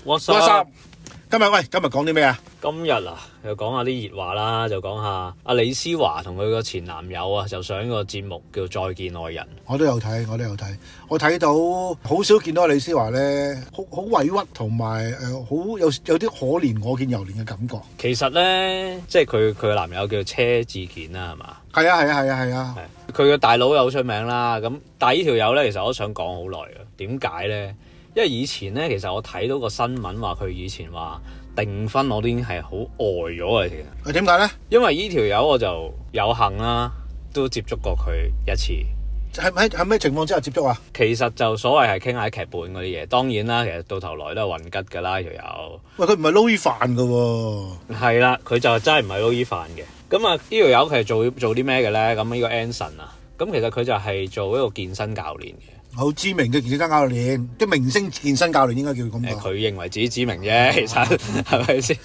What's up？今日講啲咩啊？今日啊，又講下啲熱話啦，就講下阿李思華同佢個前男友啊，就上個節目叫《再見愛人》。我都有睇，我睇到好少見到李思華咧，好委屈同埋好有啲可憐我見猶憐嘅感覺。其實咧，即係佢嘅男友叫車志健啦，係嘛？係啊。佢嘅大佬又好出名啦，咁但係呢條友咧，其實我都想講好耐嘅。點解咧？因為以前咧，其實我睇到個新聞話佢以前話訂婚，我都已經係好呆咗嘅。其實點解咧？因為呢條友我就有幸啦，都接觸過佢一次。喺咩情況之下接觸啊？其實就所謂係傾下劇本嗰啲嘢，當然啦，其實到頭來都係混吉㗎啦，呢條友。喂，佢唔係撈依飯㗎喎。係啦，佢就真係唔係撈依飯嘅。咁啊，呢條友佢係做啲咩嘅咧？咁呢個 Anson 啊，咁其實佢就係做一個健身教練嘅。好知名嘅健身教練，啲明星健身教練應該叫咁講。佢認為自己知名啫，其實係咪先？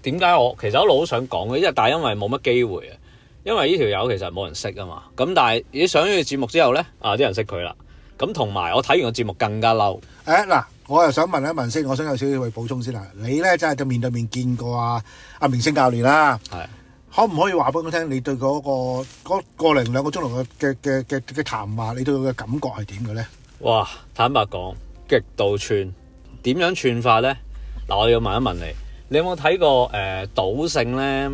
點解其實我一路都想講嘅，但係因為冇乜機會啊。因為呢條友其實冇人識啊嘛。咁但係你上咗個節目之後咧，啲人識佢啦。咁同埋我睇完個節目更加嬲。嗱，我又想問一問先，我想有少少去補充先啦。你咧真係面對面見過阿明星教練啦。係。可唔可以話俾我聽，你對嗰個零兩個鐘頭嘅談話，你對佢嘅感覺係點嘅咧？哇！坦白講，極度串。點樣串法咧？嗱，我要問一問你，你有冇睇過賭聖咧？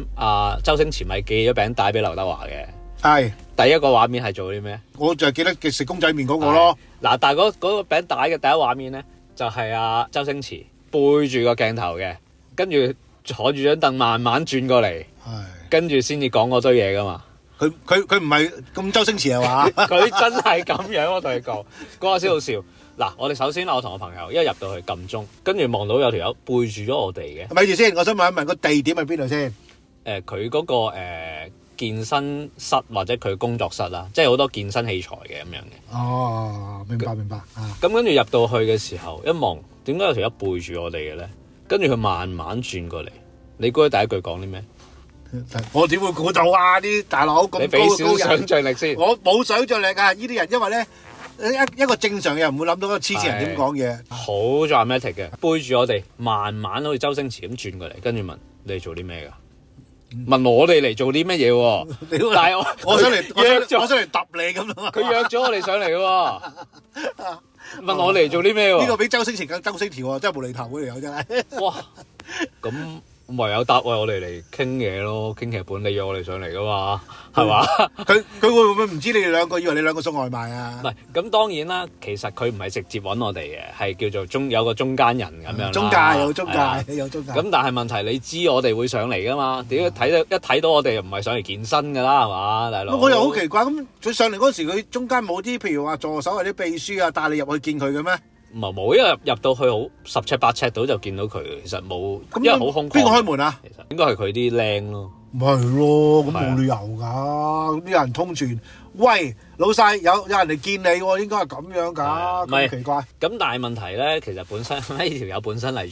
周星馳咪寄咗餅帶俾劉德華嘅？係。第一個畫面係做啲咩？我就係記得食公仔麵嗰個咯。嗱，但係嗰個餅帶嘅第一畫面咧，就係周星馳背住個鏡頭嘅，跟住坐住張凳慢慢轉過嚟。跟住先至講嗰堆嘢噶嘛，佢唔係咁周星馳係嘛？佢真係咁樣，我同你講，嗰下先好笑。嗱，我哋首先我同我朋友一入到去撳鐘，跟住望到有條友背住咗我哋嘅。咪住先，我想問一問個地點喺邊度先？佢嗰個健身室或者佢工作室啦，即係好多健身器材嘅咁樣嘅。哦，明白咁跟住入到去嘅時候，一望點解有條友背住我哋嘅咧？跟住佢慢慢轉過嚟，你估佢第一句講啲咩？我點會估到啊？啲大佬咁高，你俾少想像力先。我冇想像力啊！呢啲人因為咧一個正常嘅人唔會諗到個黐線人點講嘢。好 dramatic 嘅，背住我哋慢慢好似周星馳咁轉過嚟，跟住問你哋做啲咩㗎？問我哋嚟做啲乜嘢喎？但係我想嚟揼你咁咯。佢約咗我哋上嚟喎，問我哋嚟做啲咩喎？呢個比周星馳更周星馳喎，真係無厘頭嗰條友真係。哇！咁唯有答我哋嚟傾嘢咯，傾劇本。你約我哋上嚟噶嘛，係嘛？佢會唔會唔知你哋兩個，以為你兩個送外賣啊？唔係，咁當然啦。其實佢唔係直接揾我哋嘅，係叫做有個中間人咁樣。中介有中介。咁但係問題，你知我哋會上嚟噶嘛？點解睇到我哋又唔係上嚟健身噶啦，係嘛，大佬？我又好奇怪，咁佢上嚟嗰時，佢中間冇啲譬如話助手或者秘書啊，帶你入去見佢嘅咩？冇，因為入到去好10尺8尺度就見到佢，其實冇，因為好空曠。邊個開門啊？其實應該係佢啲靚咯。唔係咯，咁冇理由㗎。咁啲人通傳，喂，老細有人嚟見你喎，應該係咁樣㗎。咁奇怪。咁但係問題咧，其實本身呢條友本身係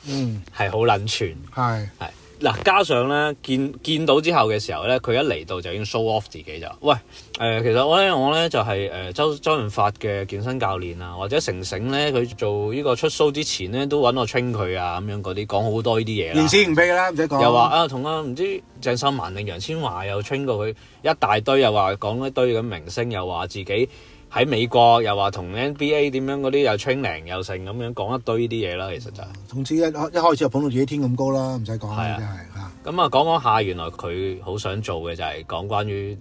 串，係好撚串。係。嗱，加上咧見到之後嘅時候咧，佢一嚟到就已經 show off 自己就，喂，其實我咧就係周潤發嘅健身教練啊，或者成成咧佢做呢個出 show 之前咧都揾我 train 佢啊，咁樣嗰啲講好多呢啲嘢啦。連屎唔屁啦，唔使講。又話同唔知鄭秀文定楊千嬅又 train 過佢一大堆，又話講一堆咁明星，又話自己喺美國，又話同 NBA 點樣嗰啲又 training 又成咁樣講一堆呢啲嘢啦，其實就係。總之一開始就捧到自己天咁高啦，唔使講啦，真係嚇。咁啊，講下，原來佢好想做嘅就係講關於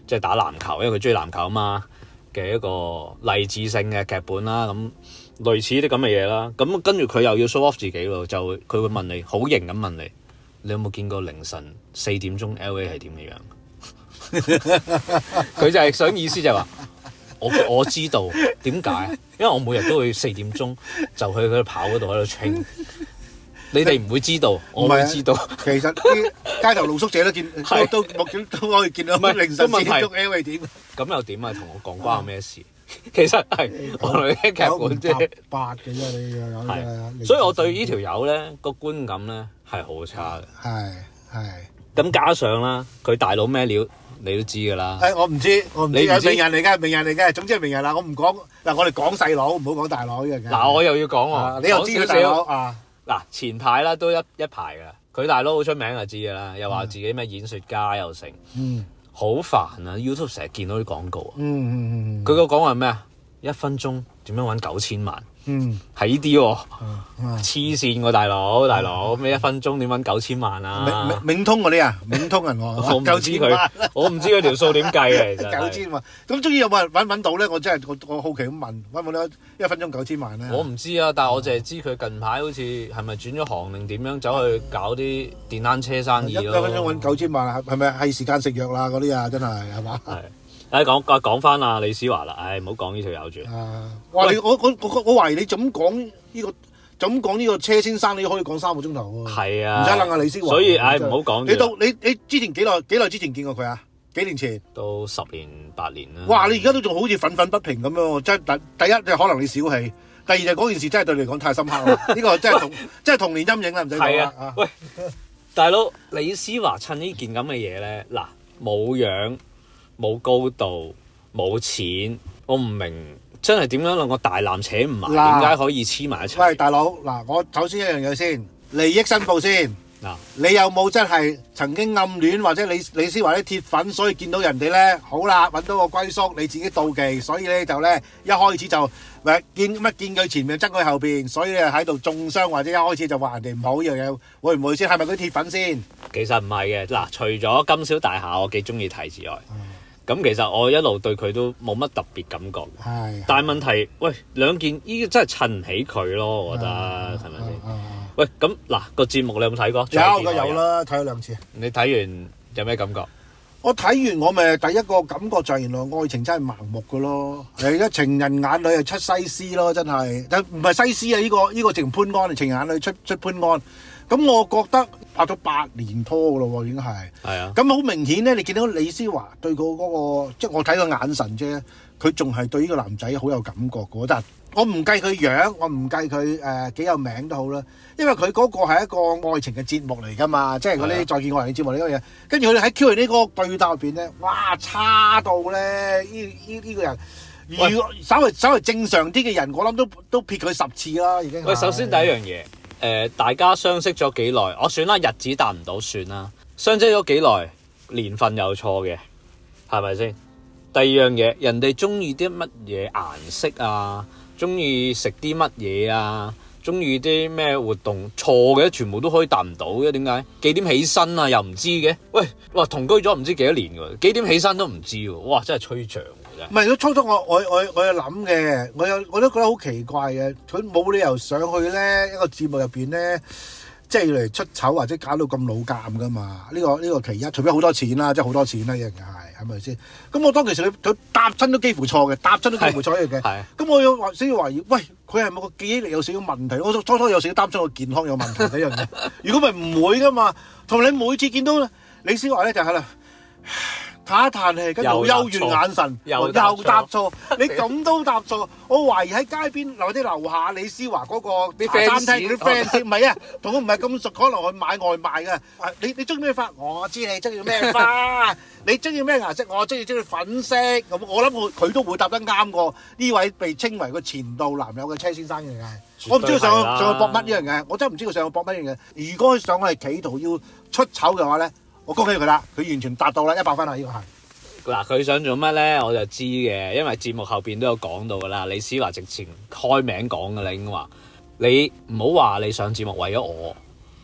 即係打籃球，因為佢中意籃球啊嘛嘅一個勵志性嘅劇本啦，咁類似啲咁嘅嘢啦。咁跟住佢又要 show off 自己咯，就佢會問你，好型咁問你，你有冇見過凌晨4點鐘 LA 係點嘅樣？佢就係想意思就係話。我知道點解，因為我每日都會4點鐘就去佢跑嗰度喺度 train。你哋唔會知道，我會知道。其實啲街頭露宿者都見，都可以見到凌晨4點鐘 LA 點。咁又點啊？同我講關我咩事？其實係我同你聽劇本啫，八嘅啫，你有係。所以我對呢條友咧個觀感咧係好差嘅。係。咁加上啦，佢大佬咩料你都知㗎啦。我唔知，你唔知名人嚟嘅，總之係名人啦。我唔講嗱，我哋講細佬，唔好講大佬呢樣嘢。嗱，我又要講喎，你又知佢大佬啊？嗱，前排啦都一排㗎，佢大佬好出名就知㗎啦，又話自己咩演說家又成，好煩啊 ！YouTube 成日見到啲廣告啊，佢個講話咩啊？1分鐘點樣揾9000萬？係呢啲喎，黐線喎大佬咩1分鐘點揾9000萬啊？冥通嗰啲啊，冥通銀行我唔知佢，我唔知佢條數點計嘅，其實9000萬。咁終於有冇人揾到咧？我真係我好奇咁問，揾唔到1分鐘9000萬咧？我唔知啊，但係我淨係知佢近排好似係咪轉咗行定點樣走去搞啲電單車生意咯。1分鐘揾9000萬啊？係咪係時間食藥啦嗰啲啊？真係嘛？係。講翻阿李思華啦，唔好講呢條友住。哇！我懷疑你就咁講呢個，就咁講呢個車先生，你可以講3個鐘頭喎。係啊，唔使諗下李思華。所以唔好講。你之前幾耐之前見過佢啊？幾年前？都10年8年啦。哇！你而家都仲好似憤憤不平咁樣喎，真係第一就可能你小氣，第二就嗰件事真係對你嚟講太深刻啦。呢個真係童年陰影啦，唔使講啦。啊，喂，大佬，李思華趁呢件咁嘅嘢咧，嗱，冇樣。冇高度，冇錢，我唔明真係點樣兩個大纜扯唔埋，點解可以黐埋一齊？喂，大佬，嗱，我首先一樣嘢先，利益申報先。你有冇真係曾經暗戀或者李思華啲鐵粉，所以見到人哋咧好啦，揾到個歸宿，你自己妒忌，所以咧就咧一開始就見佢前面，憎佢後邊，所以咧喺度中傷或者一開始就話人哋唔好呢樣嘢，會唔會先？係咪佢鐵粉先？其實唔係嘅，嗱，除咗金宵大廈我幾中意睇之外。咁其實我一路對佢都冇乜特別感覺，但係問題，喂，兩件依個真係襯唔起佢咯，我覺得係咪先？喂，咁嗱個節目你有冇睇過？有啦，睇咗2次。你睇完有咩感覺？我睇完我咪第一個感覺就係原來愛情真係盲目嘅咯，而家情人眼裏係出西施咯，真係，但唔係西施啊！呢個情潘安，情人眼裏出潘安。咁我覺得拍咗8年拖嘅咯喎，已經係。係啊。咁好明顯咧，你見到李思華對佢嗰個，即係我睇個眼神啫，佢仲係對呢個男仔好有感覺嘅。但係我唔計佢樣，我唔計佢幾有名都好啦，因為佢嗰個係一個愛情嘅節目嚟㗎嘛，即係嗰啲再見愛人嘅節目呢個嘢。跟住佢哋喺 Q&A 呢個對答入邊咧，哇，差到咧呢個人，如果稍微正常啲嘅人，我諗都撇佢10次啦，已經。喂，首先第一樣嘢。大家相識咗幾耐？我算啦，日子答唔到算啦。相識咗幾耐？年份有錯嘅，係咪先？第二樣嘢，人哋中意啲乜嘢顏色啊？中意食啲乜嘢啊？中意啲咩活動？錯嘅，全部都可以答唔到嘅。點解？幾點起身啊？又唔知嘅。喂，哇，同居咗唔知幾多年㗎，幾點起身都唔知喎。哇，真係吹脹。唔係，佢初初我有諗嘅，我都覺得好奇怪嘅。佢冇理由上去咧一個節目入邊咧，即係要嚟出醜或者搞到咁老尷噶嘛？呢個其一，除非好多錢啦，即係好多錢啦，一樣係咪先？咁我當其實佢答親都幾乎錯嘅，答親都幾乎錯嘅。咁我有少少懷疑，喂，佢係咪個記憶力有少少問題？我初初有少少擔心個健康有問題呢樣嘢。如果咪唔會噶嘛，同你每次見到李思華咧就係啦。嘆一嘆氣，跟住好幽怨眼神，又答錯，你咁都答錯，我懷疑喺街邊或者樓下李思華嗰個啲餐廳啲 fans 唔係啊，同佢唔係咁熟，可能去買外賣嘅。你中意咩花？我知你中意咩花。你中意咩顏色？我中意粉色。咁我諗佢都會答得啱過呢位被稱為個前度男友嘅車先生嘅。我唔知佢上去搏乜呢樣嘢，我真係唔知佢上去搏乜呢樣嘢。如果佢上去係企圖要出醜嘅話咧，我恭喜佢啦，佢完全達到啦100分啦，呢個係。嗱，佢想做乜咧？我就知嘅，因為節目後邊都有講到噶啦。李思華直情開名講噶啦，已經話你唔好話你上節目為咗我，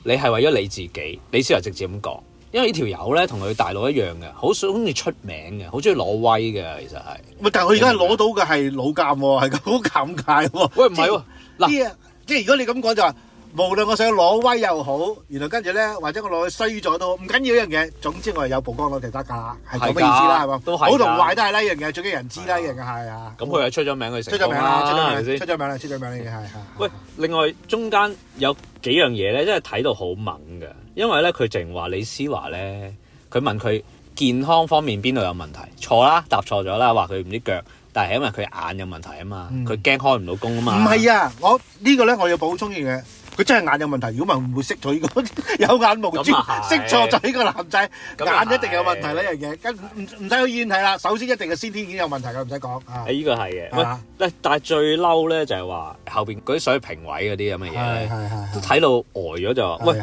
你係為咗你自己。李思華直接咁講，因為呢條友咧同佢大佬一樣嘅，好中意出名嘅，好中意攞威嘅，其實係。喂，但係佢而家攞到嘅係老尷喎，係好尷尬喎。喂，唔係喎，嗱，即係如果你咁講就話。無論我想攞威又好，然後跟住咧，或者我攞去衰咗都好，唔緊要一樣嘢。總之我係有曝光率就得㗎啦，係咁嘅意思啦，係嘛？都係。好同壞都係呢一樣嘢，最緊人知啦，一樣嘅係啊。咁佢係出咗名，佢成功啦，係咪先？出咗名啦，出咗名啦，係。喂，另外中間有幾樣嘢咧，真係睇到好猛嘅，因為咧佢淨話李思華咧，佢問佢健康方面邊度有問題，錯啦，答錯咗啦，話佢唔知腳。但係因為佢眼有問題啊嘛，佢驚開唔到工啊嘛。唔係啊，我呢個咧我要補充嘅嘢，佢真係眼有問題，如果唔係會唔會識咗呢個有眼無珠，識錯咗呢個男仔，眼一定有問題呢樣嘢。跟唔使去醫院睇啦，首先一定係先天已經有問題㗎，唔使講。呢個係嘅。喂，但係最嬲咧就係話後邊嗰啲所謂評委嗰啲咁嘅嘢，都睇到呆咗就話：喂，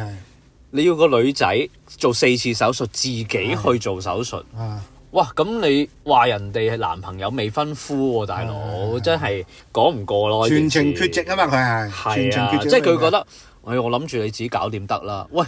你要個女仔做4次手術，自己去做手術。哇！咁你話人哋係男朋友未婚夫喎，大佬真係講唔過咯。全程缺席啊嘛，佢係全程缺席，即係佢覺得，我諗住你自己搞掂得啦。喂，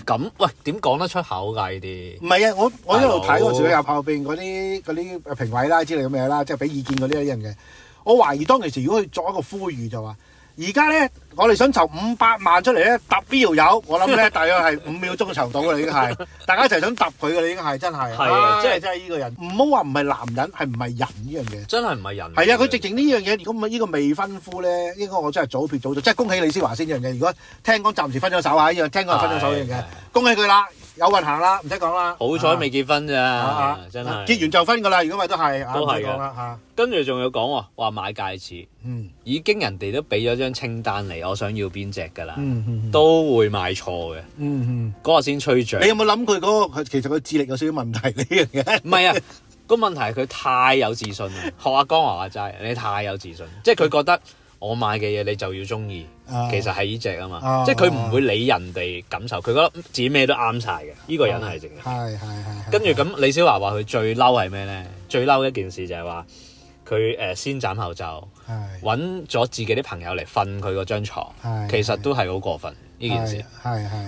點講得出口㗎呢啲？唔係啊，我一路睇嗰時有後邊嗰啲評委啦之類咁嘅嘢啦，即係俾意見嗰啲人嘅。我懷疑當其時如果佢作一個呼籲就話，而家咧我哋想籌500萬出嚟咧揼呢條友，我諗咧大約係5秒鐘籌到㗎啦，已經係大家一齊想揼佢㗎啦，已經係真係。係啊，即係呢個人，唔好話唔係男人，係唔係人呢樣嘢？真係唔係人。係啊，佢直情呢樣嘢，如果呢個未婚夫咧，應該我真係早撇早做，即係恭喜李思華先呢樣嘢。如果聽講暫時分咗手啊，呢樣聽講係分咗手呢樣嘢，恭喜佢啦！有運行啦，唔使講啦。好彩未結婚咋，真係結完就分㗎啦。如果咪都係，唔使講啦。跟住仲要講話買戒指，已經人哋都俾咗張清單嚟，我想要邊隻㗎啦，都會買錯嘅。嗰個先吹脹。你有冇諗佢嗰個其實佢智力有少少問題呢樣嘢？唔係啊，個問題係佢太有自信啦。學阿江華話齋，你太有自信，即係佢覺得我買嘅嘢你就要中意。其實係呢隻啊嘛，即係佢唔會理人哋感受，佢覺得自己咩都啱晒嘅。呢個人係正嘅。係。跟住咁，李小華話佢最嬲係咩咧？最嬲一件事就係話佢先斬後奏，揾咗自己啲朋友嚟瞓佢嗰張牀，其實都係好過分呢件事。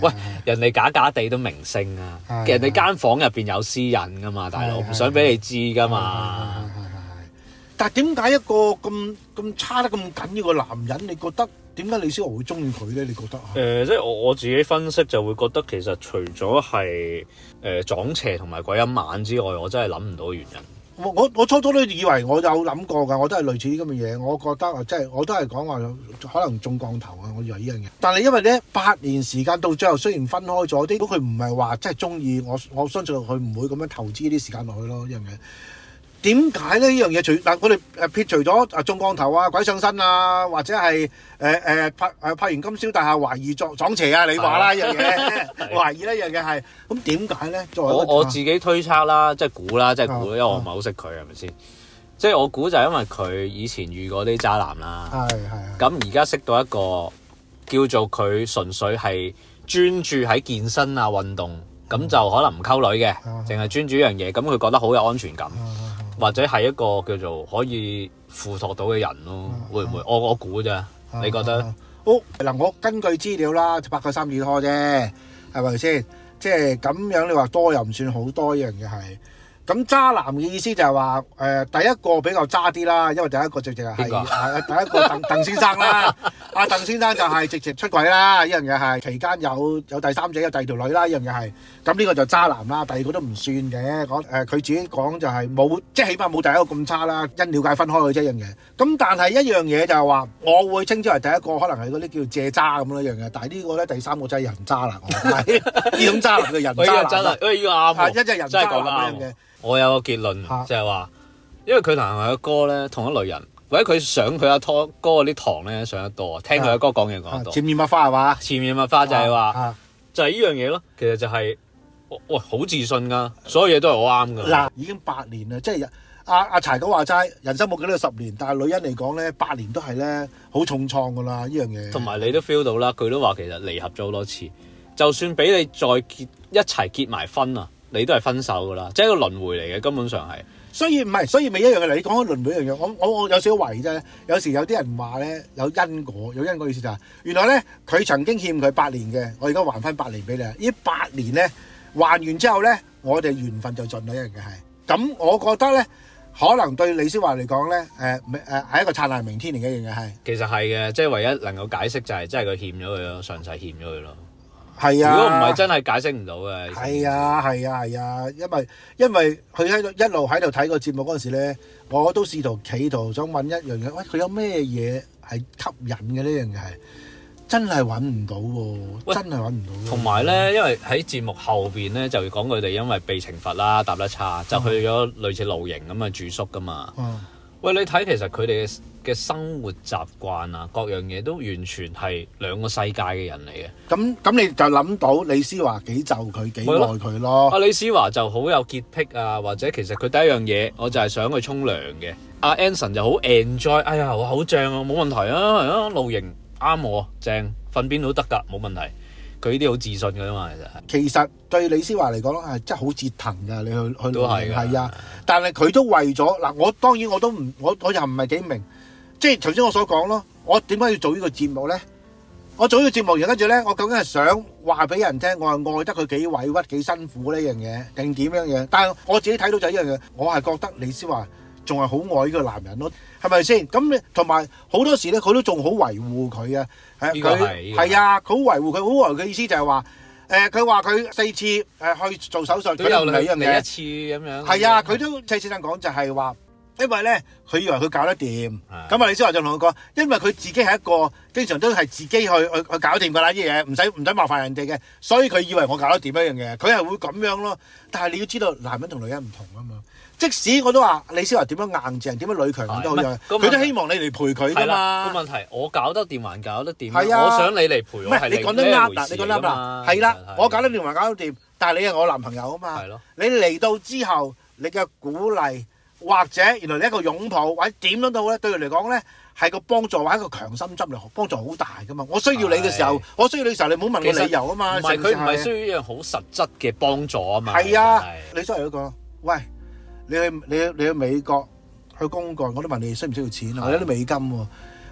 喂，人哋假假地都明星啊，人哋間房入邊有私隱噶嘛，大佬唔想俾你知噶嘛。但係點解一個咁差得咁緊要個男人，你覺得點解李小華會中意佢咧？你覺得？即係我自己分析就會覺得其實除咗係撞邪同埋鬼陰眼之外，我真係諗唔到原因。我初初都以為我有諗過㗎，我都係類似啲咁嘅嘢。我覺得啊，即係我都係講話可能中降頭啊，我以為呢樣嘢。但係因為咧8年時間到最後，雖然分開咗啲，佢唔係話真係中意我相信佢唔會咁樣投資啲時間落去咯，呢樣嘢。點解咧？呢樣嘢我哋撇除咗中降頭啊、鬼上身啊，或者係拍完金宵大廈懷疑撞邪啊，你話啦呢樣嘢，懷疑呢樣嘢係咁點解咧？我自己推測啦，即係估啦，因為我唔係好識佢係咪先？即係我估就係因為佢以前遇過啲渣男啦，咁而家識到一個叫做佢純粹係專注喺健身啊運動，咁就可能唔溝女嘅，淨係專注一樣嘢，咁佢覺得好有安全感。或者係一個叫做可以附託到嘅人咯，會唔會？我估咋？你覺得？嗱，我根據資料啦，拍過3次拖啫，係咪先？即係咁樣，你話多又唔算好多，一樣嘢係。咁渣男嘅意思就係話，第一個比較渣啲啦，因為第一個直情係第一個鄧先生啦。阿鄧先生就係直情出軌啦，呢樣嘢係期間有第三者有第二條女啦，呢樣嘢係。咁呢個就渣男啦，第二個都唔算嘅。佢自己講就係冇，即係起碼冇第一個咁差啦，因了解分開嘅啫一樣嘢。咁但係一樣嘢就係話，我會稱之為第一個可能係嗰啲叫借渣咁一樣嘢。但係呢個咧第三個真係人渣啦，呢種渣男嘅人渣男啦。呢個啱喎，一隻人渣男嘅。我有個結論就係話，因為佢同佢嘅歌咧同一類人，或者佢上佢阿哥嗰啲堂咧上得多，聽佢阿哥講嘢講得多。潛移默化係嘛？潛移默化就係話，就係呢樣嘢咯。其實就係，喂，好自信㗎，所有嘢都係我啱㗎。嗱，已經8年啦，即係阿柴哥話齋，人生冇幾多10年，但係女人嚟講咧，8年都係咧好重創㗎啦，呢樣嘢。同埋你都 feel 到啦，佢都話其實離合咗好多次，就算俾你再一齊結埋婚啊！你都係分手噶啦，即係一個輪迴嚟嘅，根本上係。所以咪一樣嘅。你講緊輪迴一樣嘢，我有少少懷疑啫。有時有啲人話咧有因果意思就係原來咧佢曾經欠佢8年嘅，我而家還翻8年俾你。呢8年咧還完之後咧，我哋緣分就盡啦，一樣嘅係。咁我覺得咧，可能對李小華嚟講咧，係一個燦爛明天嚟嘅一樣嘢係。其實係嘅，即係唯一能夠解釋就係真係佢欠咗佢咯，上世欠咗佢咯。係啊，如果唔係真係解釋唔到嘅。係啊，因為佢一路喺度睇個節目嗰陣時咧，我都試圖企圖想問一樣嘢，喂，佢有咩嘢係吸引嘅呢樣嘢係真係揾唔到喎，真係揾唔到。同埋咧，因為喺節目後邊咧就講佢哋因為被懲罰啦，答得差，就去咗類似露營咁嘅住宿噶嘛。喂，你睇其實佢哋嘅生活習慣啊，各樣嘢都完全係兩個世界嘅人嚟嘅。咁你就諗到李思華幾就佢幾愛佢咯。阿李思華就好有潔癖啊，或者其實佢第一樣嘢，我就係想去沖涼嘅。阿 Anson 就好 enjoy，哎呀好正啊，冇問題啊，係啊，露營啱我，正，瞓邊都得㗎，冇問題。佢呢啲好自信㗎嘛，其實對李思華嚟講係真係好折騰㗎，你去都係係啊，但係佢都為咗嗱，我當然我都唔，我又唔係幾明，即係頭先我所講咯，我點解要做呢個節目咧？我做呢個節目，然後跟住咧，我究竟係想話俾人聽，我係愛得佢幾委屈、幾辛苦呢樣嘢，定點樣嘢？但係我自己睇到就係呢樣嘢，我係覺得李思華仲係好愛呢個男人咯，係咪先？咁同埋好多時咧，佢都仲好維護佢啊，佢係啊，佢好維護佢，好維護佢意思就係話，佢話佢4次去做手術，佢又嚟一次咁樣。係啊，佢都謝先生講就係話。因為咧，佢以為佢搞得掂，咁啊李思華就同佢講，因為佢自己係一個經常都係自己去搞掂㗎啦啲嘢，唔使麻煩人哋嘅，所以佢以為我搞得掂一樣嘢，佢係會咁樣咯。但係你要知道，男人同女人唔同啊嘛。即使我都話李思華點樣硬淨，點樣女強人都好樣，佢都希望你嚟陪佢㗎嘛。個問題我搞得掂還搞得掂，係啊，我想你嚟陪我係你講得啱嗱，你講得啱啦，係啦，我搞得掂還搞得掂，但係你係我男朋友啊嘛。係咯，你嚟到之後，你嘅鼓勵。或者原來你一個擁抱或者點樣都好咧，對佢嚟講咧係個幫助或者一個強心針嚟，幫助好大噶嘛。我需要你嘅時候，我需要你嘅時候，你唔好問我理由啊嘛。佢唔係需要一樣好實質嘅幫助啊嘛。係啊，你所謂嗰個，喂，你去美國去公幹，我都問你需唔需要錢啊？我有啲美金喎，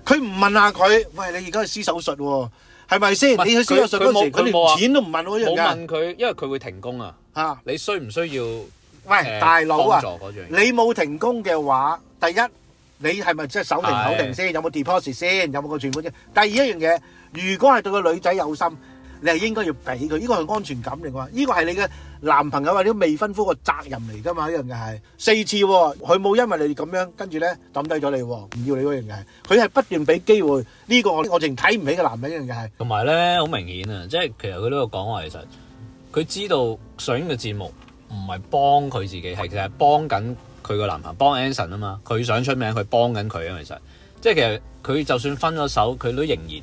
佢唔問下佢，喂，你而家去施手術喎，係咪先？你去施手術嗰時，佢連錢都唔問喎，冇問佢，因為佢會停工啊。嚇，你需唔需要？喂，大佬啊，你冇停工嘅話，第一你係咪即係手停口停先？有冇 deposit 先？有冇個存款先？第二一樣嘢，如果係對個女仔有心，你係應該要俾佢，呢個係安全感嚟㗎嘛，呢個係你嘅男朋友或者未婚夫個責任嚟㗎嘛，呢樣嘢係4次喎，佢冇因為你咁樣跟住咧抌低咗你喎，唔要你嗰樣嘢，佢係不斷俾機會，呢個我淨睇唔起嘅男人呢樣嘢係。同埋咧好明顯啊，即係其實佢都有講話，其實佢知道上呢個節目。唔係幫佢自己，係其實係幫緊佢個男朋友，幫 Anson 啊嘛。佢想出名，佢幫緊佢啊。其實即係其實佢就算分咗手，佢都仍然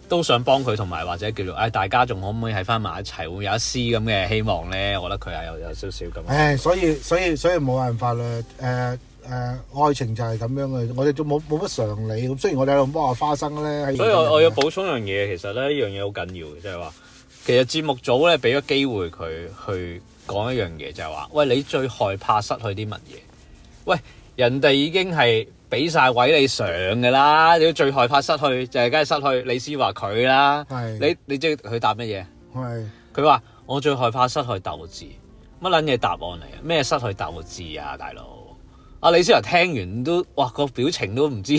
都想幫佢，同埋或者叫做大家仲可唔可以喺翻埋一齊，會有一絲咁嘅希望咧？我覺得佢係有少少咁。所以冇辦法啦。愛情就係咁樣嘅，我哋都冇乜常理。咁雖然我哋喺度摸下花生咧，所以我要補充樣嘢，其實咧呢樣嘢好緊要嘅，即係話其實節目組咧俾咗機會佢去。講一樣嘢就係話，喂，你最害怕失去啲乜嘢？喂，人哋已經係俾晒位你上㗎啦，你最害怕失去就係梗係失去李思華佢啦。係你知佢答乜嘢？係佢話我最害怕失去鬥志，乜撚嘢答案嚟啊？咩失去鬥志啊，大佬？阿李思華聽完都哇個表情都唔知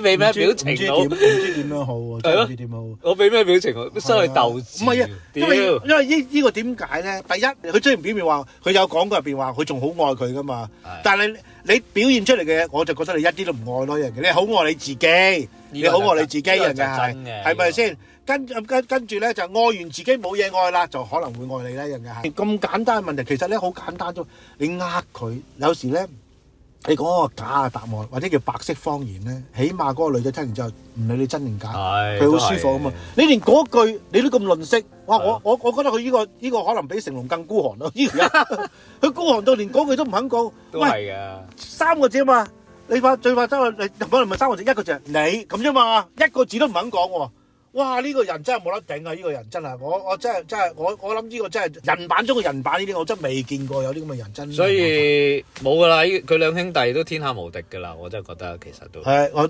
俾咩表情到，唔知點樣好喎，真係唔知點好。我俾咩表情失去鬥志？唔係啊，因為呢個點解咧？第一，佢雖然表面話佢有講過入邊話佢仲好愛佢噶嘛，但係你表現出嚟嘅嘢，我就覺得你一啲都唔愛咯，人嘅你好愛你自己，你好愛你自己，人嘅係咪先？跟住咧就愛完自己冇嘢愛啦，就可能會愛你啦，人嘅係咁簡單嘅問題。其實咧好簡單啫，你呃佢有時咧。你講個假嘅答案，或者叫白色謊言咧，起碼嗰個女仔聽完之後唔理你真定假，佢好舒服啊嘛！你連嗰句你都咁吝嗇，哇！我覺得佢呢個可能比成龍更孤寒咯，呢個人佢孤寒到連嗰句都唔肯講。都係㗎，3個字啊嘛！你最怕真係你可能唔係3個字，一個字係你咁啫嘛，一個字都唔肯講喎。哇！呢個人真係冇得頂啊！呢個人真係，我真係我諗呢個真係人版中嘅人版呢啲，我真係未見過有啲咁嘅人真。所以冇噶啦，佢兩兄弟都天下無敵噶啦，我真係覺得其實都係我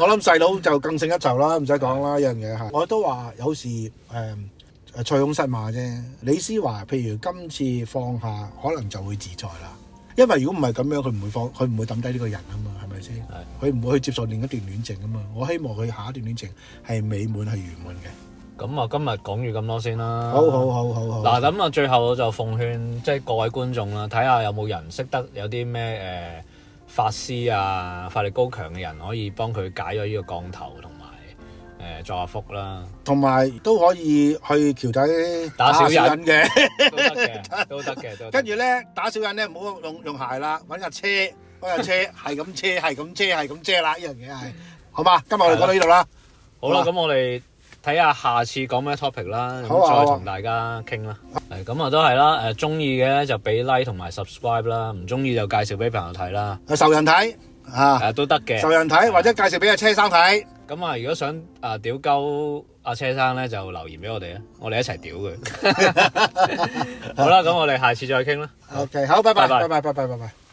諗細佬就更勝一籌啦，唔使講啦，呢樣嘢係。我都話有時塞翁失馬啫。李思華譬如今次放下，可能就會自在啦。因為如果唔係咁樣，佢唔會抌低呢個人啊嘛，係咪先？佢唔會去接受另一段戀情啊嘛。我希望佢下一段戀情係美滿係圓滿嘅。咁啊，今日講完咁多先啦。好。嗱，咁啊，最後我就奉勸即係各位觀眾啦，睇下有冇人識得有啲咩法師啊、法力高強嘅人可以幫佢解咗呢個降頭同埋作下福啦。同埋都可以去橋底打小人嘅，都得嘅。跟住咧打小人咧，唔好用鞋啦，揾架車嗰架車係咁車，係咁車，係咁車啦，呢樣嘢係好嘛？今日我哋講到呢度啦。好啦，咁我哋睇下下次講咩 topic 啦，好啊再同大家傾啦。咁啊都係啦，中意嘅就俾 like 同埋 subscribe 啦，唔中意就介紹俾朋友睇啦。受人睇啊，都得嘅。受人睇或者介紹俾阿車生睇。咁啊，如果想屌鳩阿車生咧，就留言俾我哋啊，我哋一齊屌佢。好啦，咁我哋下次再傾啦。OK， 好，拜拜，拜拜，拜拜，拜拜。